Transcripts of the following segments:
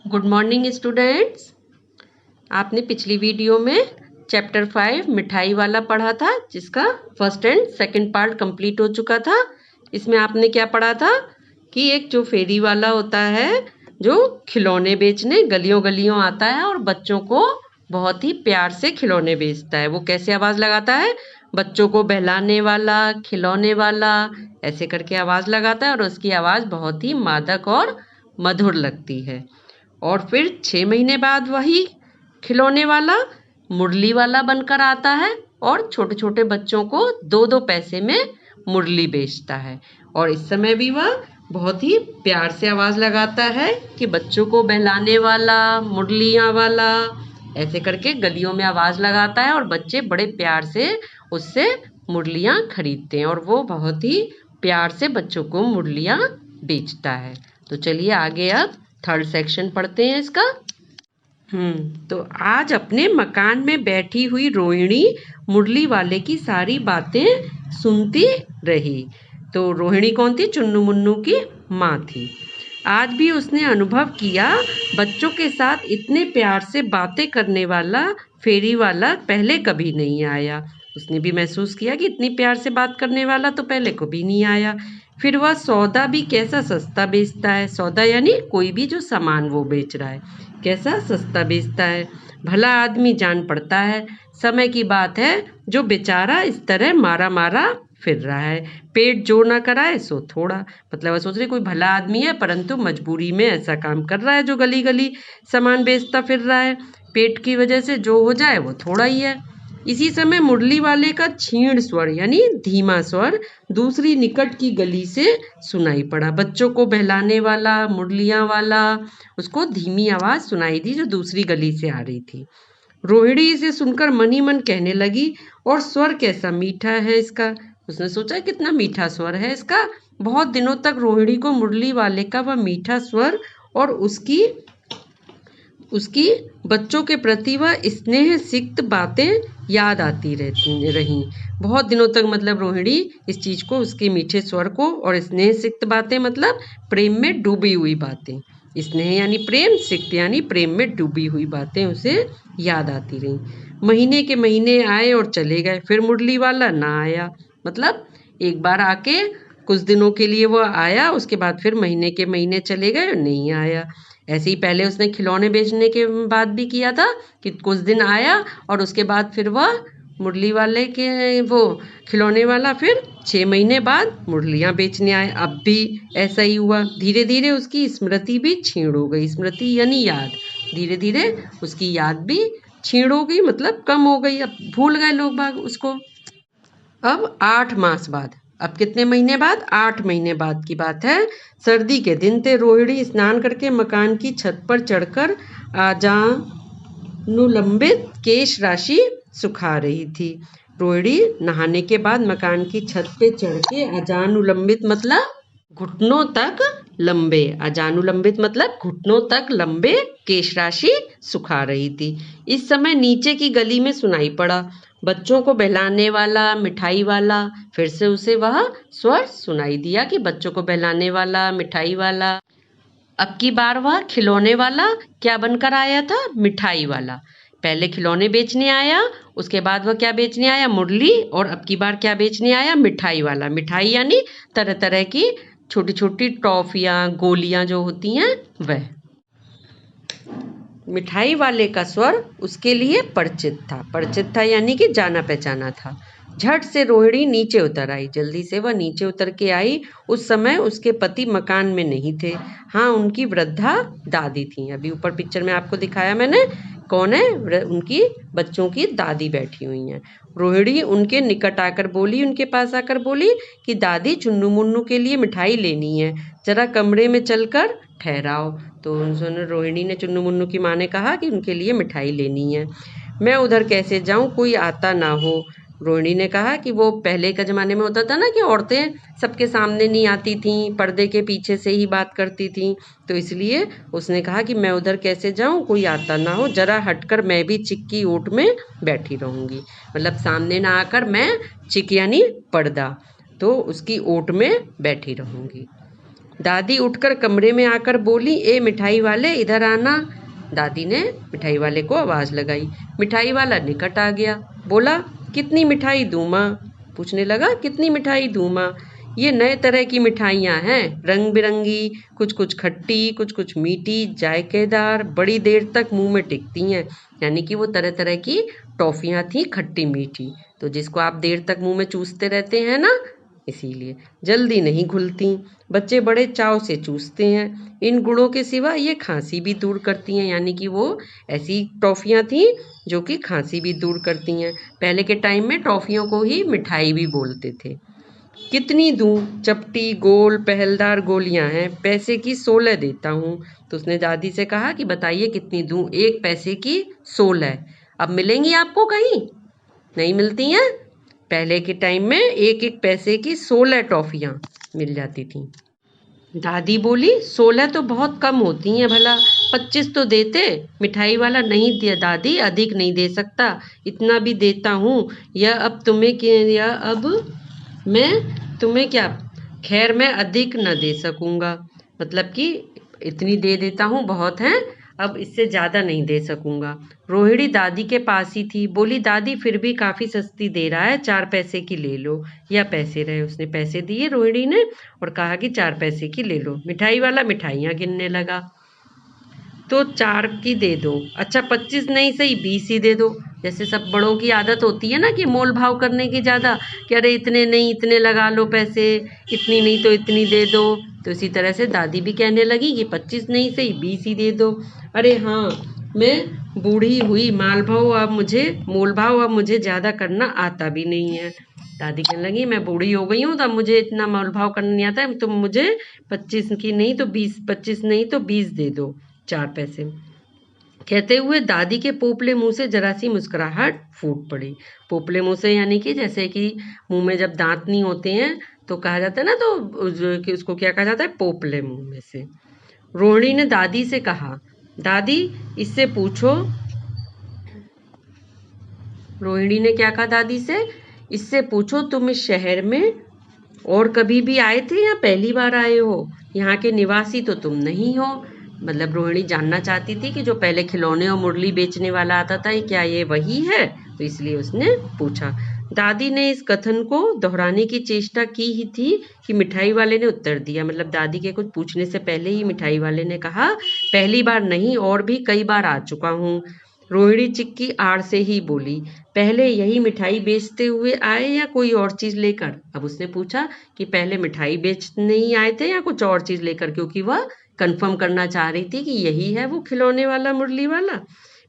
Good morning students. आपने पिछली video में चैप्टर 5 मिठाई वाला पढ़ा था, जिसका first and second part complete हो चुका था। इसमें आपने क्या पढ़ा था कि एक जो फेरी वाला होता है जो खिलौने बेचने गलियों गलियों आता है और बच्चों को बहुत ही प्यार से खिलौने बेचता है। वो कैसे आवाज़ लगाता है? बच्चों को बहलाने वाला, खिलौने वाला, ऐसे करके आवाज़ लगाता है और उसकी आवाज़ बहुत ही मादक और मधुर लगती है। और फिर 6 महीने बाद वही खिलौने वाला मुरली वाला बनकर आता है और छोटे छोटे बच्चों को 2-2 पैसे में मुरली बेचता है। और इस समय भी वह बहुत ही प्यार से आवाज़ लगाता है कि बच्चों को बहलाने वाला, मुरलियाँ वाला, ऐसे करके गलियों में आवाज़ लगाता है और बच्चे बड़े प्यार से उससे मुरलियाँ खरीदते हैं और वो बहुत ही प्यार से बच्चों को मुरलियाँ बेचता है। तो चलिए आगे अब थर्ड सेक्शन पढ़ते हैं इसका। तो आज अपने मकान में बैठी हुई रोहिणी मुरली वाले की सारी बातें सुनती रही। तो रोहिणी कौन थी? चुन्नू मुन्नू की माँ थी। आज भी उसने अनुभव किया बच्चों के साथ इतने प्यार से बातें करने वाला फेरी वाला पहले कभी नहीं आया। उसने भी महसूस किया कि इतनी प्यार से बात करने वाला तो पहले कभी नहीं आया। फिर वह सौदा भी कैसा सस्ता बेचता है। सौदा यानी कोई भी जो सामान वो बेच रहा है, कैसा सस्ता बेचता है। भला आदमी जान पड़ता है। समय की बात है जो बेचारा इस तरह मारा मारा फिर रहा है। पेट जो ना कराए सो थोड़ा। मतलब वह सोच रही कोई भला आदमी है, परंतु मजबूरी में ऐसा काम कर रहा है जो गली गली सामान बेचता फिर रहा है। पेट की वजह से जो हो जाए वो थोड़ा ही है। इसी समय मुरली वाले का क्षीण स्वर यानी धीमा स्वर दूसरी निकट की गली से सुनाई पड़ा। बच्चों को बहलाने वाला, मुरलियाँ वाला, उसको धीमी आवाज़ सुनाई दी जो दूसरी गली से आ रही थी। रोहिणी इसे सुनकर मन ही मन कहने लगी, और स्वर कैसा मीठा है इसका। उसने सोचा कितना मीठा स्वर है इसका। बहुत दिनों तक रोहिणी को मुरली वाले का वह मीठा स्वर और उसकी बच्चों के प्रति वह स्नेह सिक्त बातें याद आती रहीं। बहुत दिनों तक मतलब रोहिणी इस चीज़ को, उसके मीठे स्वर को, और स्नेह सिक्त बातें मतलब प्रेम में डूबी हुई बातें। स्नेह यानी प्रेम, सिक्त यानी प्रेम में डूबी हुई बातें उसे याद आती रहीं। महीने के महीने आए और चले गए, फिर मुरली वाला ना आया। मतलब एक बार आके कुछ दिनों के लिए वो आया, उसके बाद फिर महीने के महीने चले गए और नहीं आया। ऐसे ही पहले उसने खिलौने बेचने के बाद भी किया था कि कुछ दिन आया और उसके बाद फिर वह मुरली वाले के वो खिलौने वाला फिर 6 महीने बाद मुरलियाँ बेचने आए। अब भी ऐसा ही हुआ। धीरे धीरे उसकी स्मृति भी क्षीण हो गई। स्मृति यानी याद। धीरे धीरे उसकी याद भी क्षीण हो गई, मतलब कम हो गई। अब भूल गए लोग बाग उसको। अब 8 मास बाद, अब कितने महीने बाद? 8 महीने बाद की बात है। सर्दी के दिन थे। रोहिणी स्नान करके मकान की छत पर चढ़कर आजानुलंबित केश राशि सुखा रही थी। रोहिणी नहाने के बाद मकान की छत पे चढ़ के अजानुलंबित मतलब घुटनों तक लंबे, अजानुलंबित मतलब घुटनों तक लंबे केश राशि सुखा रही थी। इस समय नीचे की गली में सुनाई पड़ा बच्चों को बहलाने वाला, मिठाई वाला। फिर से उसे वह स्वर सुनाई दिया कि बच्चों को बहलाने वाला, मिठाई वाला। अब की बार वह खिलौने वाला क्या बनकर आया था? मिठाई वाला। पहले खिलौने बेचने आया, उसके बाद वह क्या बेचने आया? मुरली। और अब की बार क्या बेचने आया? मिठाई वाला। मिठाई यानी तरह तरह की छोटी छोटी टॉफियाँ, गोलियाँ जो होती हैं वह। मिठाई वाले का स्वर उसके लिए परिचित था। परिचित था यानी कि जाना पहचाना था। झट से रोहिणी नीचे उतर आई। जल्दी से वह नीचे उतर के आई। उस समय उसके पति मकान में नहीं थे। हाँ, उनकी वृद्धा दादी थी। अभी ऊपर पिक्चर में आपको दिखाया मैंने, कौन है? उनकी बच्चों की दादी बैठी हुई हैं। रोहिणी उनके निकट आकर बोली, उनके पास आकर बोली कि दादी, चुन्नू मुन्नू के लिए मिठाई लेनी है, जरा कमरे में चलकर ठहराओ। तो उन्होंने, रोहिणी ने चुन्नू मुन्नू की माँ ने कहा कि उनके लिए मिठाई लेनी है। मैं उधर कैसे जाऊं, कोई आता ना हो। रोहिणी ने कहा कि वो पहले के ज़माने में होता था ना कि औरतें सबके सामने नहीं आती थीं, पर्दे के पीछे से ही बात करती थीं। तो इसलिए उसने कहा कि मैं उधर कैसे जाऊं, कोई आता ना हो, ज़रा हटकर मैं भी चिक की ओट में बैठी रहूँगी। मतलब सामने ना आकर मैं, चिक यानी पर्दा, तो उसकी ओट में बैठी रहूँगी। दादी उठकर कमरे में आकर बोली, ए मिठाई वाले इधर आना। दादी ने मिठाई वाले को आवाज़ लगाई। मिठाई वाला निकट आ गया। बोला, कितनी मिठाई दूँ माँ? पूछने लगा, कितनी मिठाई दूँ माँ? ये नए तरह की मिठाइयाँ हैं, रंग बिरंगी, कुछ कुछ खट्टी, कुछ कुछ मीठी, जायकेदार, बड़ी देर तक मुंह में टिकती हैं। यानी कि वो तरह तरह की टॉफ़ियाँ थी, खट्टी मीठी, तो जिसको आप देर तक मुंह में चूसते रहते हैं ना, इसीलिए जल्दी नहीं घुलती। बच्चे बड़े चाव से चूसते हैं। इन गुणों के सिवा ये खांसी भी दूर करती हैं। यानी कि वो ऐसी टॉफ़ियाँ थी जो कि खांसी भी दूर करती हैं। पहले के टाइम में टॉफ़ियों को ही मिठाई भी बोलते थे। कितनी दूँ? चपटी गोल पहलदार गोलियां हैं, पैसे की 16 देता हूँ। तो उसने दादी से कहा कि बताइए कितनी दूँ? 1 पैसे की 16। अब मिलेंगी आपको कहीं? नहीं मिलती हैं। पहले के टाइम में 1-1 पैसे की 16 टॉफ़ियाँ मिल जाती थी। दादी बोली, 16 तो बहुत कम होती हैं भला, 25 तो देते। मिठाई वाला, नहीं दिया दादी, अधिक नहीं दे सकता, इतना भी देता हूँ। मैं तुम्हें क्या, खैर मैं अधिक न दे सकूँगा। मतलब कि इतनी दे देता हूँ, बहुत हैं, अब इससे ज़्यादा नहीं दे सकूँगा। रोहिणी दादी के पास ही थी। बोली, दादी फिर भी काफ़ी सस्ती दे रहा है, 4 पैसे की ले लो। या पैसे रहे, उसने पैसे दिए रोहिणी ने और कहा कि 4 पैसे की ले लो। मिठाई वाला मिठाइयाँ गिनने लगा। तो 4 की दे दो। अच्छा 25 नहीं सही 20 ही दे दो। जैसे सब बड़ों की आदत होती है ना कि मोल भाव करने की ज़्यादा, कि अरे इतने नहीं, इतने लगा लो पैसे, इतनी नहीं तो इतनी दे दो। तो इसी तरह से दादी भी कहने लगी कि 25 नहीं सही 20 ही दे दो। अरे हाँ, मैं बूढ़ी हुई, मोल भाव अब मुझे ज़्यादा करना आता भी नहीं है। दादी कहने लगी, मैं बूढ़ी हो गई हूँ तो अब मुझे इतना मोल भाव करना नहीं आता है, तुम मुझे 25 की नहीं तो 20, 25 नहीं तो 20 दे दो, 4 पैसे। कहते हुए दादी के पोपले मुंह से जरा सी मुस्कुराहट फूट पड़ी। पोपले मुंह से यानी कि जैसे कि मुंह में जब दांत नहीं होते हैं तो कहा जाता है ना, तो कि उसको क्या कहा जाता है, पोपले मुंह में से। रोहिणी ने दादी से कहा, दादी इससे पूछो। रोहिणी ने क्या कहा दादी से, इससे पूछो तुम इस शहर में और कभी भी आए थे या पहली बार आए हो? यहाँ के निवासी तो तुम नहीं हो। मतलब रोहिणी जानना चाहती थी कि जो पहले खिलौने और मुरली बेचने वाला आता था, क्या ये वही है? तो इसलिए उसने पूछा। दादी ने इस कथन को दोहराने की चेष्टा की ही थी कि मिठाई वाले ने उत्तर दिया। मतलब दादी के कुछ पूछने से पहले ही मिठाई वाले ने कहा, पहली बार नहीं, और भी कई बार आ चुका हूँ। रोहिणी चिक्की आड़ से ही बोली, पहले यही मिठाई बेचते हुए आए या कोई और चीज़ लेकर? अब उसने पूछा कि पहले मिठाई बेचने ही आए थे या कुछ और चीज़ लेकर, क्योंकि वह कंफर्म करना चाह रही थी कि यही है वो खिलौने वाला मुरली वाला।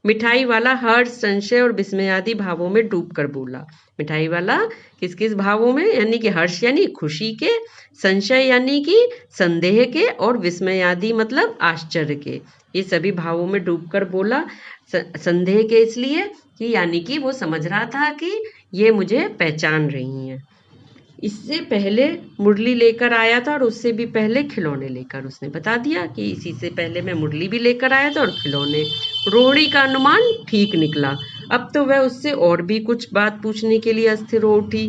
मिठाई वाला हर्ष, संशय और विस्मयादि भावों में डूबकर बोला। मिठाई वाला किस किस भावों में? यानी कि हर्ष यानी खुशी के, संशय यानी कि संदेह के, और विस्मयादि मतलब आश्चर्य के। ये सभी भावों में डूबकर बोला। संदेह के इसलिए कि यानी कि वो समझ रहा था कि ये मुझे पहचान रही हैं। इससे पहले मुरली लेकर आया था और उससे भी पहले खिलौने लेकर, उसने बता दिया कि इसी से पहले मैं मुरली भी लेकर आया था और खिलौने। रोहिणी का अनुमान ठीक निकला। अब तो वह उससे और भी कुछ बात पूछने के लिए अस्थिर हो उठी।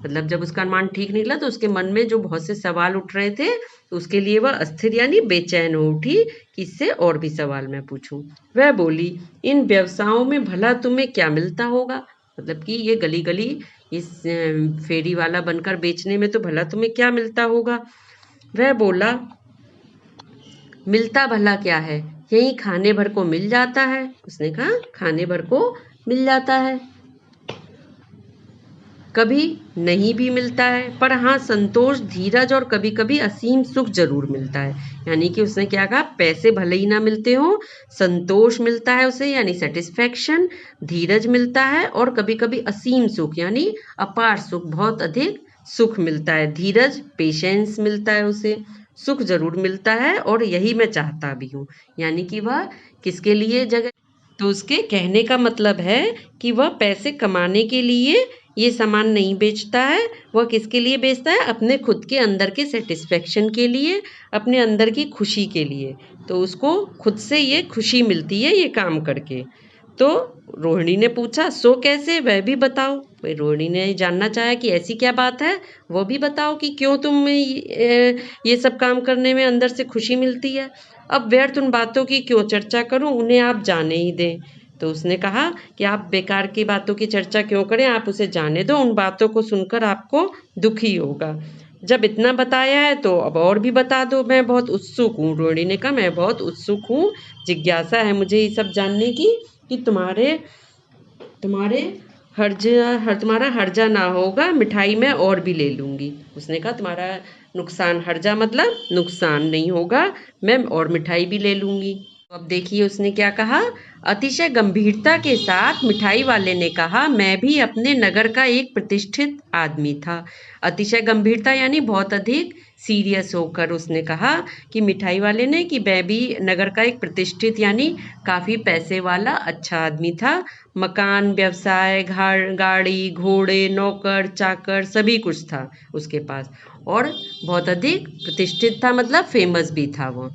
मतलब जब उसका अनुमान ठीक निकला तो उसके मन में जो बहुत से सवाल उठ रहे थे, तो उसके लिए वह अस्थिर यानी बेचैन हो उठी कि इससे और भी सवाल मैं पूछूं। वह बोली, इन व्यवसायों में भला तुम्हें क्या मिलता होगा? मतलब कि ये गली गली इस फेरी वाला बनकर बेचने में तो भला तुम्हें क्या मिलता होगा? वह बोला, मिलता भला क्या है, यही खाने भर को मिल जाता है। उसने कहा, खाने भर को मिल जाता है, कभी नहीं भी मिलता है, पर हाँ संतोष, धीरज और कभी कभी असीम सुख जरूर मिलता है। यानी कि उसने क्या कहा, पैसे भले ही ना मिलते हो, संतोष मिलता है उसे यानी सेटिस्फैक्शन, धीरज मिलता है और कभी कभी असीम सुख यानी अपार सुख, बहुत अधिक सुख मिलता है। धीरज पेशेंस मिलता है उसे, सुख जरूर मिलता है और यही मैं चाहता भी हूँ। यानी कि वह किसके लिए जगह, तो उसके कहने का मतलब है कि वह पैसे कमाने के लिए ये सामान नहीं बेचता है। वह किसके लिए बेचता है? अपने खुद के अंदर के सेटिस्फेक्शन के लिए, अपने अंदर की खुशी के लिए। तो उसको खुद से ये खुशी मिलती है ये काम करके। तो रोहिणी ने पूछा, सो कैसे, वह भी बताओ। भाई रोहिणी ने जानना चाहा कि ऐसी क्या बात है, वो भी बताओ कि क्यों तुम ये सब काम करने में अंदर से खुशी मिलती है। अब व्यर्थ उन बातों की क्यों चर्चा करूं, उन्हें आप जाने ही दें। तो उसने कहा कि आप बेकार की बातों की चर्चा क्यों करें, आप उसे जाने दो, उन बातों को सुनकर आपको दुखी होगा। जब इतना बताया है तो अब और भी बता दो, मैं बहुत उत्सुक हूँ। रोहिणी ने कहा, मैं बहुत उत्सुक हूँ, जिज्ञासा है मुझे ये सब जानने की कि तुम्हारे तुम्हारा हर्जा ना होगा, मिठाई मैं और भी ले लूँगी। उसने कहा, तुम्हारा नुकसान, हर्जा मतलब नुकसान नहीं होगा, मैं और मिठाई भी ले लूँगी। अब देखिए उसने क्या कहा। अतिशय गंभीरता के साथ मिठाई वाले ने कहा, मैं भी अपने नगर का एक प्रतिष्ठित आदमी था। अतिशय गंभीरता यानी बहुत अधिक सीरियस होकर उसने कहा कि मिठाई वाले ने कि मैं भी नगर का एक प्रतिष्ठित यानी काफ़ी पैसे वाला अच्छा आदमी था। मकान, व्यवसाय, घर, गाड़ी, घोड़े, नौकर चाकर सभी कुछ था उसके पास, और बहुत अधिक प्रतिष्ठित था मतलब फेमस भी था वो।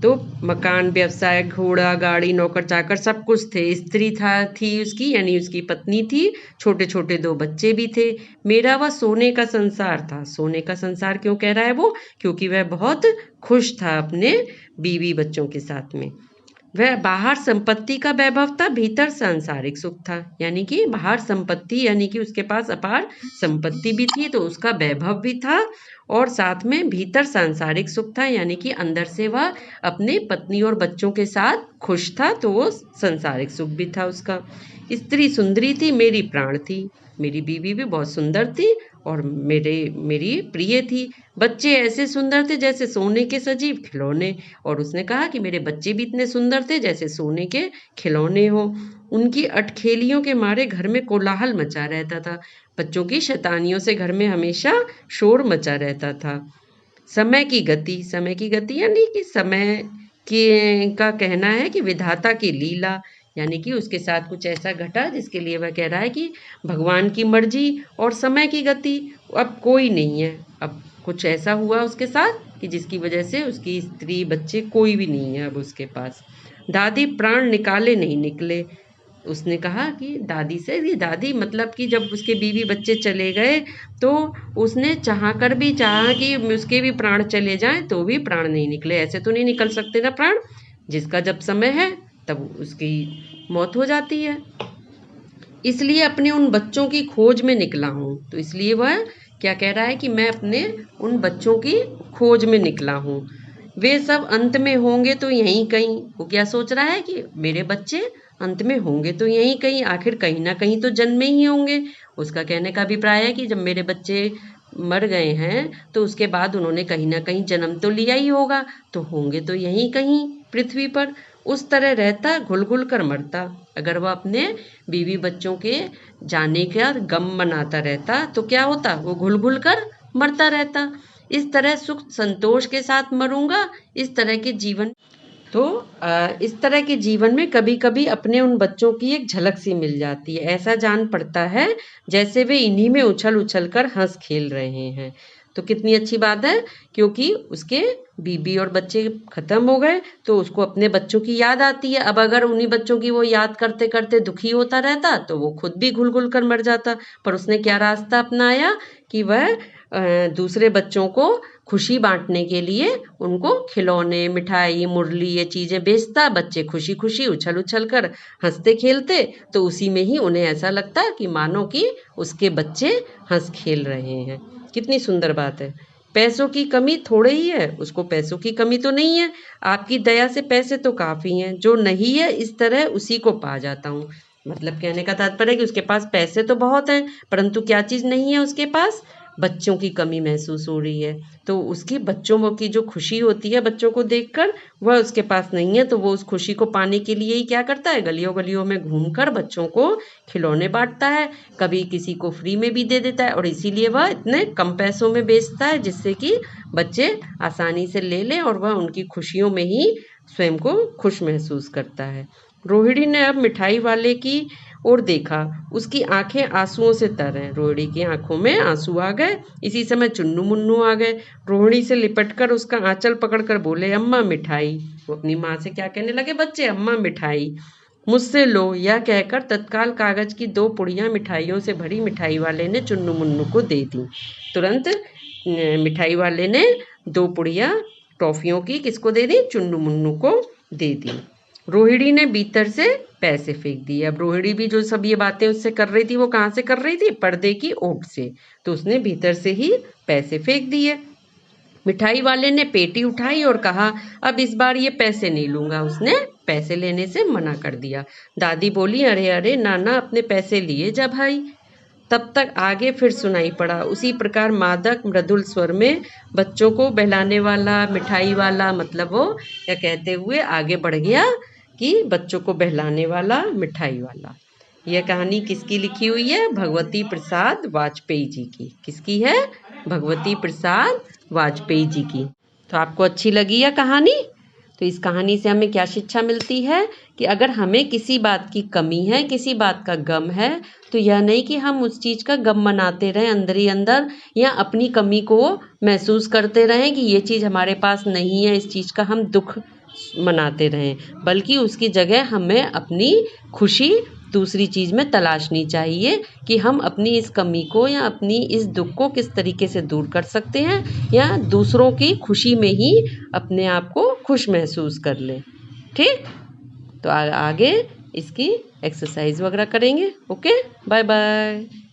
तो मकान, व्यवसाय, घोड़ा गाड़ी, नौकर चाकर सब कुछ थे। स्त्री थी उसकी यानी उसकी पत्नी थी, छोटे छोटे 2 बच्चे भी थे। मेरा वह सोने का संसार था। सोने का संसार क्यों कह रहा है वो, क्योंकि वह बहुत खुश था अपने बीवी बच्चों के साथ में। वह बाहर संपत्ति का वैभव था, भीतर सांसारिक सुख था। यानी कि बाहर संपत्ति यानी कि उसके पास अपार संपत्ति भी थी तो उसका वैभव भी था, और साथ में भीतर सांसारिक सुख था यानी कि अंदर से वह अपने पत्नी और बच्चों के साथ खुश था, तो वो सांसारिक सुख भी था उसका। स्त्री सुंदरी थी, मेरी प्राण थी। मेरी बीवी भी बहुत सुंदर थी और मेरी प्रिय थी। बच्चे ऐसे सुंदर थे जैसे सोने के सजीव खिलौने, और उसने कहा कि मेरे बच्चे भी इतने सुंदर थे जैसे सोने के खिलौने हो। उनकी अटखेलियों के मारे घर में कोलाहल मचा रहता था। बच्चों की शैतानियों से घर में हमेशा शोर मचा रहता था। समय की गति यानी कि समय के का कहना है कि विधाता की लीला, यानी कि उसके साथ कुछ ऐसा घटा जिसके लिए वह कह रहा है कि भगवान की मर्जी और समय की गति अब कोई नहीं है। अब कुछ ऐसा हुआ उसके साथ कि जिसकी वजह से उसकी स्त्री बच्चे कोई भी नहीं है अब उसके पास। दादी प्राण निकाले नहीं निकले। उसने कहा कि दादी से, कि दादी मतलब कि जब उसके बीवी बच्चे चले गए तो उसने चाह कर भी चाहा कि उसके भी प्राण चले जाएं तो भी प्राण नहीं निकले। ऐसे तो नहीं निकल सकते ना प्राण, जिसका जब समय है तब उसकी मौत हो जाती है। इसलिए अपने उन बच्चों की खोज में निकला हूँ। तो इसलिए वह क्या कह रहा है कि मैं अपने उन बच्चों की खोज में निकला हूँ। वे सब अंत में होंगे तो यहीं कहीं। वो क्या सोच रहा है कि मेरे बच्चे अंत में होंगे तो यहीं कहीं, आखिर कहीं ना कहीं तो जन्मे ही होंगे। उसका कहने का अभिप्राय है कि जब मेरे बच्चे मर गए हैं तो उसके बाद उन्होंने कहीं ना कहीं जन्म तो लिया ही होगा, तो होंगे तो यहीं कहीं पृथ्वी पर। उस तरह रहता, घुल घुल कर मरता। अगर वह अपने बीवी बच्चों के जाने का गम मनाता रहता तो क्या होता, वो घुल घुल कर मरता रहता। इस तरह सुख संतोष के साथ मरूंगा। इस तरह के जीवन तो इस तरह के जीवन में कभी कभी अपने उन बच्चों की एक झलक सी मिल जाती है। ऐसा जान पड़ता है जैसे वे इन्हीं में उछल उछल कर हंस खेल रहे हैं। तो कितनी अच्छी बात है, क्योंकि उसके बीबी और बच्चे खत्म हो गए तो उसको अपने बच्चों की याद आती है। अब अगर उन्हीं बच्चों की वो याद करते करते दुखी होता रहता तो वो खुद भी घुल घुल कर मर जाता। पर उसने क्या रास्ता अपनाया कि वह दूसरे बच्चों को खुशी बांटने के लिए उनको खिलौने, मिठाई, मुरली ये चीज़ें बेचता। बच्चे खुशी खुशी उछल उछल कर हंसते खेलते, तो उसी में ही उन्हें ऐसा लगता कि मानो कि उसके बच्चे हंस खेल रहे हैं। कितनी सुंदर बात है। पैसों की कमी थोड़े ही है, उसको पैसों की कमी तो नहीं है। आपकी दया से पैसे तो काफ़ी हैं, जो नहीं है इस तरह उसी को पा जाता हूँ। मतलब कहने का तात्पर्य है कि उसके पास पैसे तो बहुत हैं, परंतु क्या चीज़ नहीं है उसके पास, बच्चों की कमी महसूस हो रही है। तो उसकी बच्चों की जो खुशी होती है बच्चों को देखकर, वह उसके पास नहीं है। तो वो उस खुशी को पाने के लिए ही क्या करता है, गलियों गलियों में घूमकर बच्चों को खिलौने बांटता है, कभी किसी को फ्री में भी दे देता है, और इसीलिए वह इतने कम पैसों में बेचता है जिससे कि बच्चे आसानी से ले लें और वह उनकी खुशियों में ही स्वयं को खुश महसूस करता है। रोहिणी ने अब मिठाई वाले की और देखा। उसकी आंखें आंसुओं से तर हैं। रोहिणी की आंखों में आंसू आ गए। इसी समय चुन्नू मुन्नू आ गए। रोहिणी से लिपटकर उसका आंचल पकड़कर बोले, अम्मा मिठाई। वो अपनी माँ से क्या कहने लगे बच्चे, अम्मा मिठाई। मुझसे लो, यह कहकर तत्काल कागज की 2 पुड़ियाँ मिठाइयों से भरी मिठाई वाले ने चुन्नू मुन्नू को दे दी। तुरंत मिठाई वाले ने 2 पुड़ियाँ टॉफियों की किसको दे दी? चुन्नू मुन्नू को दे दी। रोहिणी ने भीतर से पैसे फेंक दिए। अब रोहिणी भी जो सब ये बातें उससे कर रही थी, वो कहाँ से कर रही थी? पर्दे की ओट से। तो उसने भीतर से ही पैसे फेंक दिए। मिठाई वाले ने पेटी उठाई और कहा, अब इस बार ये पैसे नहीं लूंगा। उसने पैसे लेने से मना कर दिया। दादी बोली, अरे अरे नाना, अपने पैसे लिए जा भाई। तब तक आगे फिर सुनाई पड़ा उसी प्रकार मादक मृदुल स्वर में बच्चों को बहलाने वाला मिठाई वाला, मतलब वो या कहते हुए आगे बढ़ गया कि बच्चों को बहलाने वाला मिठाई वाला। यह कहानी किसकी लिखी हुई है? भगवती प्रसाद वाजपेयी जी की। किसकी है? भगवती प्रसाद वाजपेयी जी की। तो आपको अच्छी लगी यह कहानी? तो इस कहानी से हमें क्या शिक्षा मिलती है कि अगर हमें किसी बात की कमी है, किसी बात का गम है, तो यह नहीं कि हम उस चीज़ का गम मनाते रहें अंदर ही अंदर, या अपनी कमी को महसूस करते रहें कि ये चीज़ हमारे पास नहीं है, इस चीज़ का हम दुख मनाते रहें, बल्कि उसकी जगह हमें अपनी खुशी दूसरी चीज़ में तलाशनी चाहिए कि हम अपनी इस कमी को या अपनी इस दुख को किस तरीके से दूर कर सकते हैं, या दूसरों की खुशी में ही अपने आप को खुश महसूस कर लें। ठीक, तो आगे इसकी एक्सरसाइज वगैरह करेंगे। Okay, bye bye.